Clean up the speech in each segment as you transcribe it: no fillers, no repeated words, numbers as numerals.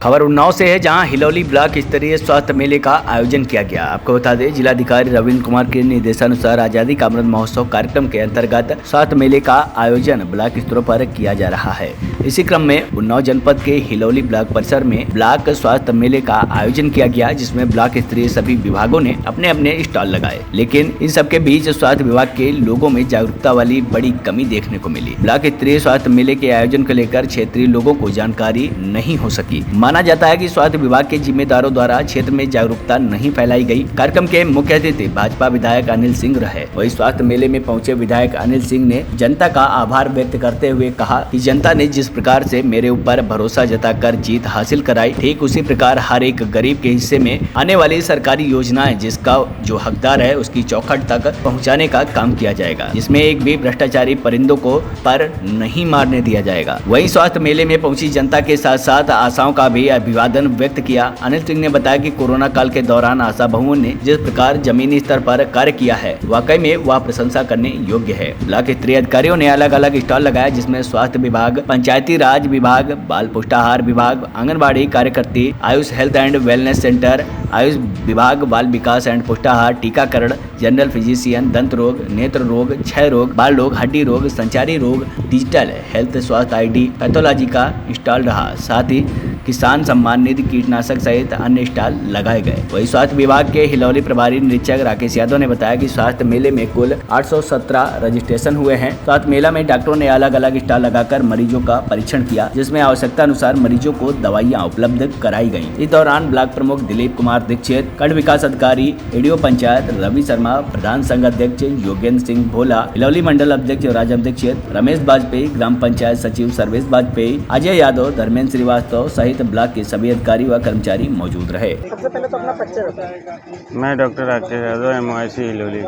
खबर उन्नाव से है, जहां हिलौली ब्लॉक स्तरीय स्वास्थ्य मेले का आयोजन किया गया। आपको बता दें, जिलाधिकारी रविंद्र कुमार के निर्देशानुसार आजादी का अमृत महोत्सव कार्यक्रम के अंतर्गत स्वास्थ्य मेले का आयोजन ब्लॉक स्तरों पर किया जा रहा है। इसी क्रम में उन्नाव जनपद के हिलौली ब्लॉक परिसर में ब्लॉक स्वास्थ्य मेले का आयोजन किया गया, जिसमें ब्लॉक स्तरीय सभी विभागों ने अपने अपने स्टॉल लगाए। लेकिन इन सबके बीच स्वास्थ्य विभाग के लोगों में जागरूकता वाली बड़ी कमी देखने को मिली। ब्लॉक स्तरीय स्वास्थ्य मेले के आयोजन को लेकर क्षेत्रीय लोगों को जानकारी नहीं हो सकी। माना जाता है कि स्वास्थ्य विभाग के जिम्मेदारों द्वारा क्षेत्र में जागरूकता नहीं फैलाई गई। कार्यक्रम के मुख्य अतिथि भाजपा विधायक अनिल सिंह रहे। वही स्वास्थ्य मेले में पहुंचे विधायक अनिल सिंह ने जनता का आभार व्यक्त करते हुए कहा कि जनता ने जिस प्रकार से मेरे ऊपर भरोसा जताकर जीत हासिल कराई, ठीक उसी प्रकार हर एक गरीब के हिस्से में आने वाली सरकारी योजनाएं जिसका जो हकदार है उसकी चौखट तक पहुँचाने का काम किया जाएगा, जिसमें एक भी भ्रष्टाचारी परिंदों को पर नहीं मारने दिया जाएगा। वही स्वास्थ्य मेले में पहुंची जनता के साथ साथ आशाओं का भी अभिवादन व्यक्त किया। अनिल सिंह ने बताया कि कोरोना काल के दौरान आशा बहुओं ने जिस प्रकार जमीनी स्तर पर कार्य किया है, वाकई में वह प्रशंसा करने योग्य है। ब्लॉक स्तरीय अधिकारियों ने अलग अलग स्टॉल लगाया, जिसमें स्वास्थ्य विभाग, पंचायती राज विभाग, बाल पुष्टाहार विभाग, आंगनबाड़ी कार्यकर्ती, Ayush health and wellness centre, Ayush विभाग, बाल विकास एंड पुष्टाहार, टीकाकरण, जनरल फिजिशियन, दंत रोग, नेत्र रोग, क्षय रोग, बाल रोग, हड्डी रोग, संचारी रोग, डिजिटल हेल्थ स्वास्थ्य ID, पैथोलॉजी का स्टॉल रहा। साथ ही किसान सम्मान निधि, कीटनाशक सहित अन्य स्टॉल लगाए गए। वही स्वास्थ्य विभाग के हिलौली प्रभारी निरीक्षक राकेश यादव ने बताया कि स्वास्थ्य मेले में कुल 817 रजिस्ट्रेशन हुए हैं। स्वास्थ्य मेला में डॉक्टरों ने अलग अलग स्टॉल लगाकर मरीजों का परीक्षण किया, जिसमें आवश्यकता अनुसार मरीजों को दवाइयां उपलब्ध कराई गयी। इस दौरान ब्लॉक प्रमुख दिलीप कुमार दीक्षित, खंड विकास अधिकारी ADO पंचायत रवि शर्मा, प्रधान संघ अध्यक्ष योगेंद्र सिंह भोला, हिलौली मंडल अध्यक्ष राजम दीक्षित, रमेश बाजपेयी, ग्राम पंचायत सचिव सर्वेश बाजपेयी, अजय यादव, धर्मेंद्र श्रीवास्तव सहित ब्लॉक के सभी अधिकारी व कर्मचारी मौजूद रहे। सबसे पहले तो अपना परिचय बताएं। मैं डॉक्टर राकेश यादव, MOIC हिलौली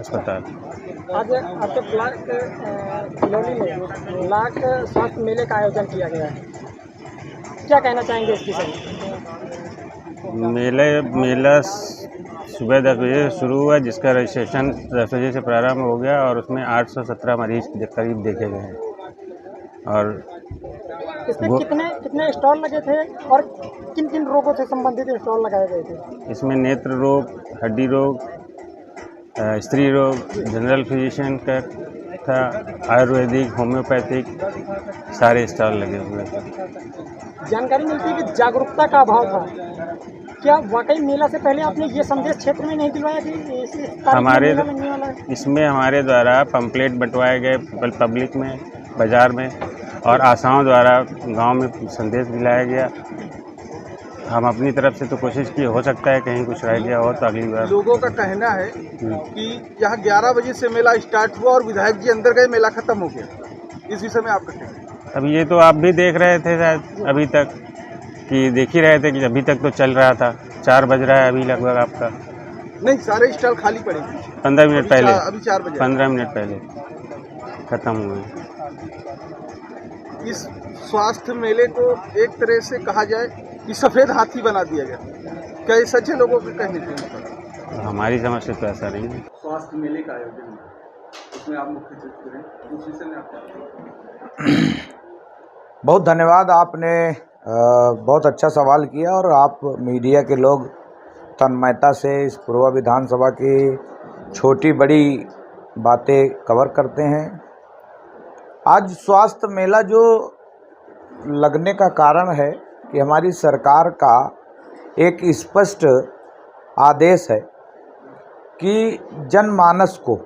अस्पताल। आज आपके ब्लॉक हिलौली में ब्लॉक स्वास्थ्य मेले का आयोजन किया गया है, क्या कहना चाहेंगे इस विषय में? मेला सुबह 10 बजे शुरू हुआ, जिसका रजिस्ट्रेशन 10 बजे से प्रारंभ हो गया और उसमें 817 मरीज के करीब देखे गए हैं। और इसमें कितने स्टॉल लगे थे और किन किन रोगों से संबंधित स्टॉल लगाए गए थे? इसमें नेत्र रोग, हड्डी रोग, स्त्री रोग, जनरल फिजिशियन का था, आयुर्वेदिक, होम्योपैथिक सारे स्टॉल लगे हुए थे। जानकारी मिलती है कि जागरूकता का अभाव था, क्या वाकई मेला से पहले आपने ये संदेश क्षेत्र में नहीं दिलवाया कि इसमें हमारे द्वारा पंपलेट बंटवाए गए पब्लिक में, बाजार में, और आशाओं द्वारा गांव में संदेश दिलाया गया। हम अपनी तरफ से तो कोशिश की, हो सकता है कहीं कुछ रह गया हो तो अगली बार। लोगों का कहना है कि यहाँ 11 बजे से मेला स्टार्ट हुआ और विधायक जी अंदर गए, मेला खत्म हो गया। इस विषय में आपका क्या है? अब ये तो आप भी देख रहे थे शायद अभी तक, कि देख ही रहे थे कि अभी तक तो चल रहा था। 4 बज रहा है अभी लगभग आपका। नहीं, सारे स्टॉल खाली पड़े। 15 मिनट पहले, अभी 4 बजे 15 मिनट पहले खत्म हुए। इस स्वास्थ्य मेले को एक तरह से कहा जाए कि सफ़ेद हाथी बना दिया गया, क्या ये सच है? लोगों के कहने के हमारी समझ से तो ऐसा नहीं है। स्वास्थ्य मेले का आयोजन उसमें आप मुख्य अतिथि रहे, उस विषय में आप बहुत धन्यवाद। आपने बहुत अच्छा सवाल किया और आप मीडिया के लोग तन्मयता से इस पूर्व विधानसभा की छोटी बड़ी बातें कवर करते हैं। आज स्वास्थ्य मेला जो लगने का कारण है कि हमारी सरकार का एक स्पष्ट आदेश है कि जनमानस को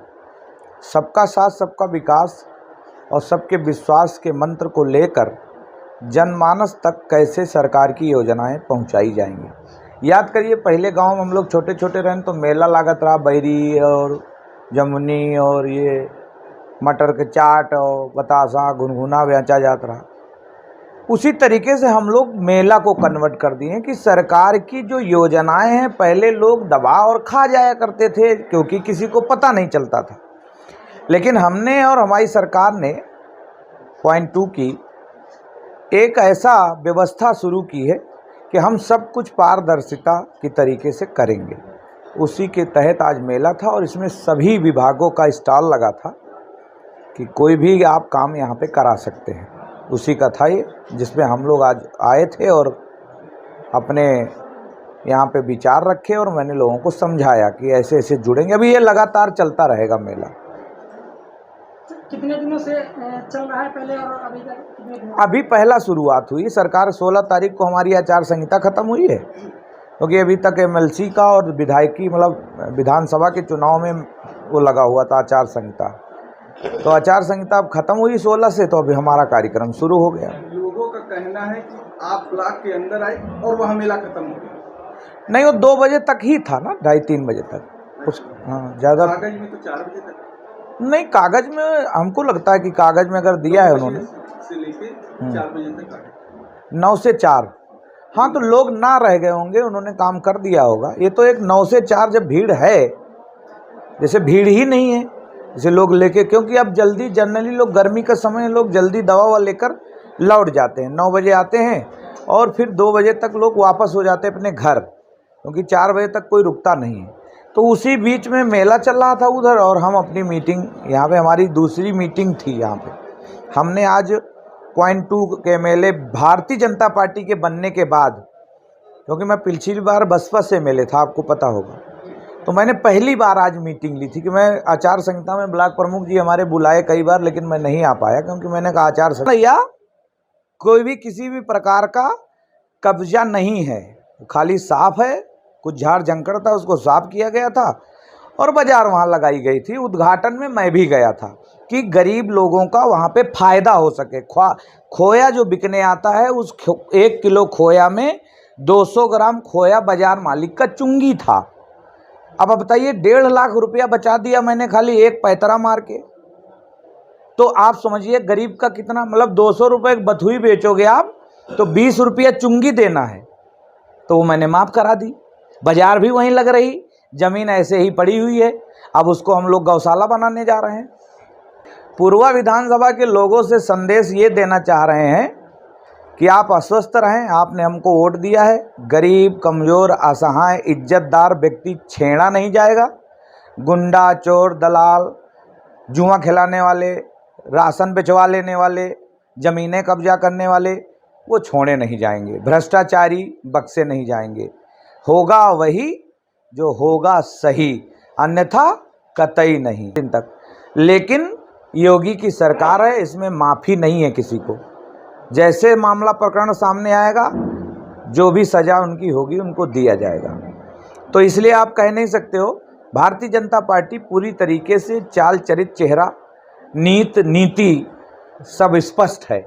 सबका साथ, सबका विकास और सबके विश्वास के मंत्र को लेकर जनमानस तक कैसे सरकार की योजनाएं पहुंचाई जाएंगी। याद करिए, पहले गांव में हम लोग छोटे छोटे रहे तो मेला लागत रहा, बैरी और जमुनी और ये मटर के चाट और बतासा गुनगुना बेचा जाता रहा। उसी तरीके से हम लोग मेला को कन्वर्ट कर दिए कि सरकार की जो योजनाएं हैं, पहले लोग दबा और खा जाया करते थे क्योंकि किसी को पता नहीं चलता था। लेकिन हमने और हमारी सरकार ने पॉइंट 2 की एक ऐसा व्यवस्था शुरू की है कि हम सब कुछ पारदर्शिता की तरीके से करेंगे। उसी के तहत आज मेला था और इसमें सभी विभागों का स्टॉल लगा था कि कोई भी आप काम यहाँ पे करा सकते हैं। उसी का था ये, जिसमें हम लोग आज आए थे और अपने यहाँ पे विचार रखे और मैंने लोगों को समझाया कि ऐसे ऐसे जुड़ेंगे। अभी ये लगातार चलता रहेगा मेला। कितने दिनों से चल रहा है पहले और अभी तक कितने दिनों? अभी पहला शुरुआत हुई। सरकार 16 तारीख को हमारी आचार संहिता खत्म हुई है, क्योंकि अभी तक एमएलसी का और विधायकी मतलब विधानसभा के चुनाव में वो लगा हुआ था आचार संहिता। तो आचार संहिता अब खत्म हुई 16 से, तो अभी हमारा कार्यक्रम शुरू हो गया। लोगों का कहना है कि आप ब्लॉक के अंदर आए और वहाँ मेला खत्म हो गया। नहीं, वो 2 बजे तक ही था ना, 2:30-3 बजे तक उस। हाँ, ज़्यादा कागज में तो 4 बजे तक नहीं। कागज में हमको लगता है कि कागज में अगर दिया है उन्होंने से लेके 4 बजे तक 9 से 4। हाँ, तो लोग ना रह गए होंगे, उन्होंने काम कर दिया होगा। ये तो एक 9 से 4 जब भीड़ है, जैसे भीड़ ही नहीं है जैसे लोग लेके, क्योंकि अब जल्दी जनरली लोग गर्मी का समय लोग जल्दी दवा लेकर लौट जाते हैं। 9 बजे आते हैं और फिर 2 बजे तक लोग वापस हो जाते हैं अपने घर, क्योंकि 4 बजे तक कोई रुकता नहीं है। तो उसी बीच में मेला चल रहा था उधर, और हम अपनी मीटिंग यहाँ पे, हमारी दूसरी मीटिंग थी यहाँ पे। हमने आज पॉइंट 2 के मेले भारतीय जनता पार्टी के बनने के बाद, क्योंकि मैं पिछली बार बसपा से मेले था, आपको पता होगा, तो मैंने पहली बार आज मीटिंग ली थी कि मैं आचार संहिता में ब्लॉक प्रमुख जी हमारे बुलाए कई बार, लेकिन मैं नहीं आ पाया, क्योंकि मैंने कहा आचार संहिता या कोई भी किसी भी प्रकार का कब्जा नहीं है, खाली साफ है। कुछ झाड़ झंकड़ था, उसको साफ किया गया था और बाजार वहाँ लगाई गई थी। उद्घाटन में मैं भी गया था कि गरीब लोगों का वहाँ पे फायदा हो सके। खोया जो बिकने आता है, उस 1 किलो खोया में 200 ग्राम खोया बाजार मालिक का चुंगी था। अब बताइए, 1.5 लाख रुपया बचा दिया मैंने खाली एक पैतरा मार के। तो आप समझिए गरीब का कितना, मतलब 200 रुपये बथुई बेचोगे आप तो 20 रुपया चुंगी देना है, तो वो मैंने माफ़ करा दी। बाजार भी वहीं लग रही, ज़मीन ऐसे ही पड़ी हुई है। अब उसको हम लोग गौशाला बनाने जा रहे हैं। पूर्वा विधानसभा के लोगों से संदेश ये देना चाह रहे हैं कि आप अस्वस्थ रहें, आपने हमको वोट दिया है। गरीब, कमज़ोर, असहाय, इज्जतदार व्यक्ति छेड़ा नहीं जाएगा। गुंडा, चोर, दलाल, जुआ खिलाने वाले, राशन बेचवा लेने वाले, ज़मीनें कब्जा करने वाले, वो छोड़े नहीं जाएंगे। भ्रष्टाचारी बक्से नहीं जाएंगे। होगा वही जो होगा सही, अन्यथा कतई नहीं दिन तक। लेकिन योगी की सरकार है, इसमें माफ़ी नहीं है किसी को। जैसे मामला प्रकरण सामने आएगा, जो भी सज़ा उनकी होगी उनको दिया जाएगा। तो इसलिए आप कह नहीं सकते हो। भारतीय जनता पार्टी पूरी तरीके से चाल चरित, चेहरा, नीति सब स्पष्ट है।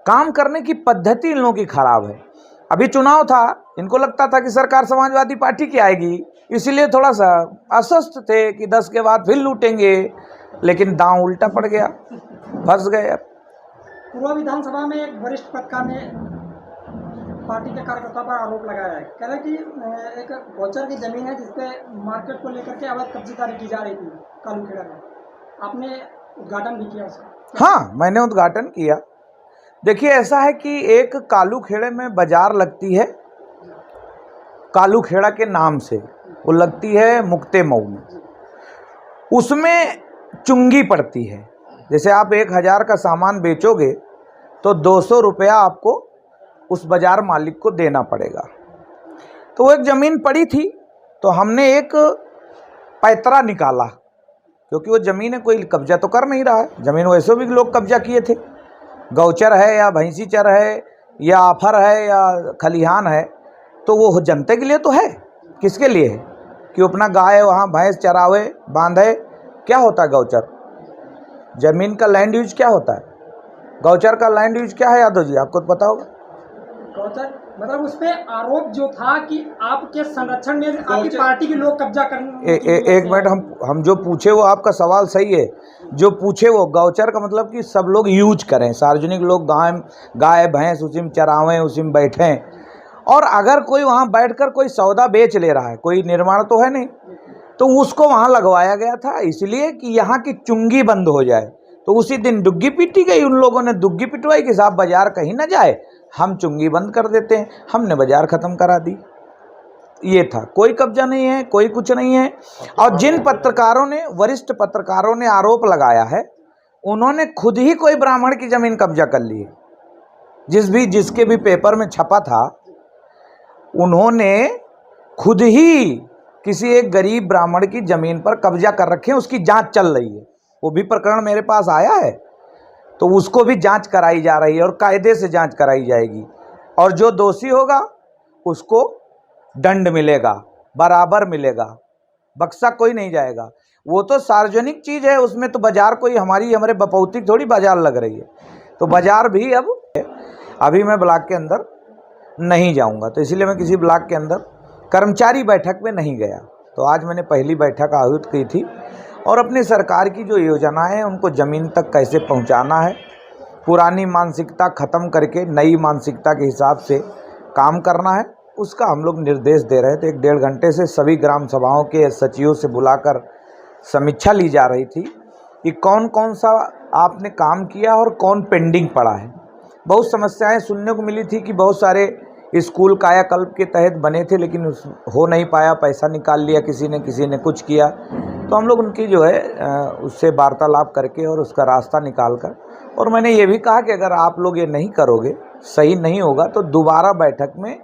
काम करने की पद्धति इन लोगों की खराब है। अभी चुनाव था, इनको लगता था कि सरकार समाजवादी पार्टी की आएगी, इसीलिए थोड़ा सा अस्वस्थ थे कि 10 के बाद फिर लूटेंगे, लेकिन दांव उल्टा पड़ गया, फंस गए। पूर्व विधानसभा में एक वरिष्ठ पत्रकार ने पार्टी के कार्यकर्ता पर आरोप लगाया है, कह रहे कि एक गोचर की जमीन है जिसपे मार्केट को लेकर के अवैध कब्जेदारी की जा रही थी कालूखेड़ा में। आपने उद्घाटन भी किया उसका? हाँ, मैंने उद्घाटन किया। देखिए, ऐसा है कि एक कालूखेड़े में बाजार लगती है, कालूखेड़ा के नाम से वो लगती है मुक्ते मऊ में। उसमें चुंगी पड़ती है। जैसे आप 1000 का सामान बेचोगे तो 200 रुपया आपको उस बाजार मालिक को देना पड़ेगा। तो वो एक ज़मीन पड़ी थी, तो हमने एक पैतरा निकाला, क्योंकि वो ज़मीन है, कोई कब्जा तो कर नहीं रहा है। ज़मीन वैसे भी लोग कब्जा किए थे। गौचर है या भैंसी चर है या आफर है या खलिहान है, तो वो जनता के लिए तो है। किसके लिए है? कि अपना गाय वहाँ भैंस चरावे, बांधे। क्या होता है गौचर? ज़मीन का लैंड यूज क्या होता है? गौचर का लैंड यूज क्या है यादव जी, आपको तो पता होगा। गौचर मतलब उस पे आरोप जो था कि आपके संरक्षण में आपकी पार्टी के लोग कब्जा करने। एक मिनट, हम जो पूछे वो आपका सवाल सही है। जो पूछे वो गौचर का मतलब कि सब लोग यूज करें, सार्वजनिक लोग गाय भैंस उसी में चरावें, उसी में बैठें। और अगर कोई वहाँ बैठकर कोई सौदा बेच ले रहा है, कोई निर्माण तो है नहीं, तो उसको वहाँ लगवाया गया था इसलिए कि यहाँ की चुंगी बंद हो जाए। तो उसी दिन दुग्गी पीटी गई, उन लोगों ने दुग्गी पिटवाई कि साहब बाजार कहीं ना जाए, हम चुंगी बंद कर देते हैं। हमने बाजार ख़त्म करा दी। ये था, कोई कब्जा नहीं है, कोई कुछ नहीं है। और जिन पत्रकारों ने, वरिष्ठ पत्रकारों ने आरोप लगाया है, उन्होंने खुद ही कोई ब्राह्मण की ज़मीन कब्जा कर ली है। जिसके भी पेपर में छपा था, उन्होंने खुद ही किसी एक गरीब ब्राह्मण की ज़मीन पर कब्जा कर रखे हैं, उसकी जांच चल रही है। वो भी प्रकरण मेरे पास आया है, तो उसको भी जांच कराई जा रही है और कायदे से जांच कराई जाएगी, और जो दोषी होगा उसको दंड मिलेगा, बराबर मिलेगा, बक्सा कोई नहीं जाएगा। वो तो सार्वजनिक चीज़ है, उसमें तो बाजार कोई हमारे बपौती थोड़ी बाजार लग रही है। तो बाजार भी अभी मैं ब्लॉक के अंदर नहीं जाऊंगा, तो इसलिए मैं किसी ब्लॉक के अंदर कर्मचारी बैठक में नहीं गया। तो आज मैंने पहली बैठक आयोजित की थी और अपनी सरकार की जो योजनाएं हैं उनको ज़मीन तक कैसे पहुंचाना है, पुरानी मानसिकता ख़त्म करके नई मानसिकता के हिसाब से काम करना है, उसका हम लोग निर्देश दे रहे थे। 1-1.5 घंटे से सभी ग्राम सभाओं के सचिवों से बुलाकर समीक्षा ली जा रही थी कि कौन कौन सा आपने काम किया और कौन पेंडिंग पड़ा है। बहुत समस्याएं सुनने को मिली थी कि बहुत सारे स्कूल कायाकल्प के तहत बने थे लेकिन हो नहीं पाया, पैसा निकाल लिया किसी ने कुछ किया। तो हम लोग उनकी जो है उससे वार्तालाप करके और उसका रास्ता निकाल कर, और मैंने ये भी कहा कि अगर आप लोग ये नहीं करोगे, सही नहीं होगा, तो दोबारा बैठक में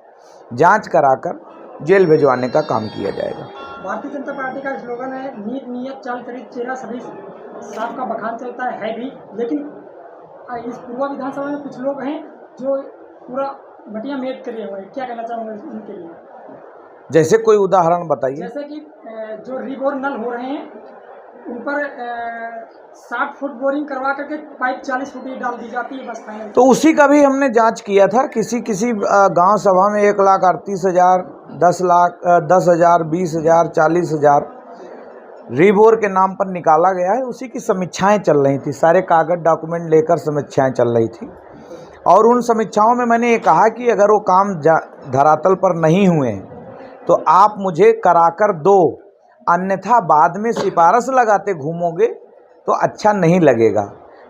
जांच कराकर जेल भिजवाने का काम किया जाएगा। भारतीय जनता पार्टी का स्लोगन है नीत नियत चाल चरित चेहरा सभी साफ का बखान चलता है भी, लेकिन इस पूर्वा विधानसभा में कुछ लोग हैं जो पूरा मटिया मेट करे हुए हैं, क्या कहना चाहूँगा उनके लिए? जैसे कोई उदाहरण बताइए। जैसे कि जो रिबोर नल हो रहे हैं उन पर 60 फुट बोरिंग करवा करके पाइप 40 फुट ही डाल दी जाती है बस फाइनल। तो उसी का भी हमने जांच किया था। किसी गांव सभा में 1,38,000, 10 लाख, 10,000, 20,000, 40,000 रिबोर के नाम पर निकाला गया है। उसी की समीक्षाएं चल रही थी, सारे कागज डॉक्यूमेंट लेकर समीक्षाएं चल रही थी, और उन समीक्षाओं में मैंने ये कहा कि अगर वो काम धरातल पर नहीं हुए तो आप मुझे कराकर दो, अन्यथा बाद में सिफारिश लगाते घूमोगे तो अच्छा नहीं लगेगा,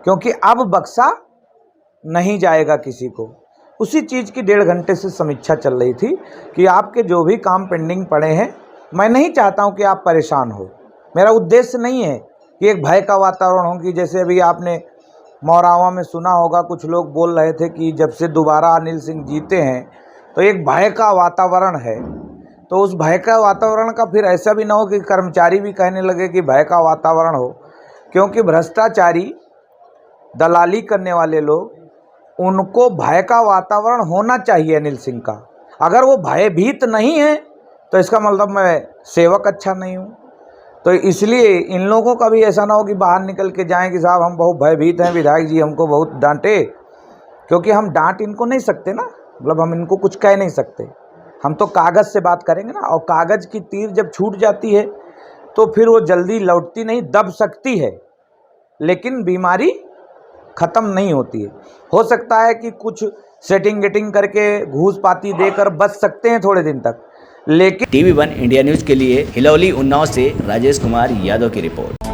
क्योंकि अब बक्सा नहीं जाएगा किसी को। उसी चीज़ की 1.5 घंटे से समीक्षा चल रही थी कि आपके जो भी काम पेंडिंग पड़े हैं, मैं नहीं चाहता हूं कि आप परेशान हो। मेरा उद्देश्य नहीं है कि एक भय का वातावरण हो, कि जैसे अभी आपने मौरावा में सुना होगा, कुछ लोग बोल रहे थे कि जब से दोबारा अनिल सिंह जीते हैं तो एक भय का वातावरण है। तो उस भय का वातावरण का फिर ऐसा भी ना हो कि कर्मचारी भी कहने लगे कि भय का वातावरण हो, क्योंकि भ्रष्टाचारी दलाली करने वाले लोग, उनको भय का वातावरण होना चाहिए अनिल सिंह का। अगर वो भयभीत नहीं है तो इसका मतलब मैं सेवक अच्छा नहीं हूँ। तो इसलिए इन लोगों का भी ऐसा ना हो कि बाहर निकल के जाएं कि साहब हम बहुत भयभीत हैं, विधायक जी हमको बहुत डांटे, क्योंकि हम डांट इनको नहीं सकते ना, मतलब हम इनको कुछ कह नहीं सकते। हम तो कागज़ से बात करेंगे ना, और कागज़ की तीर जब छूट जाती है तो फिर वो जल्दी लौटती नहीं, दब सकती है, लेकिन बीमारी ख़त्म नहीं होती है। हो सकता है कि कुछ सेटिंग गेटिंग करके घूस पाती देकर बच सकते हैं थोड़े दिन तक, लेकिन TV1 इंडिया न्यूज़ के लिए हिलौली उन्नाव से राजेश कुमार यादव की रिपोर्ट।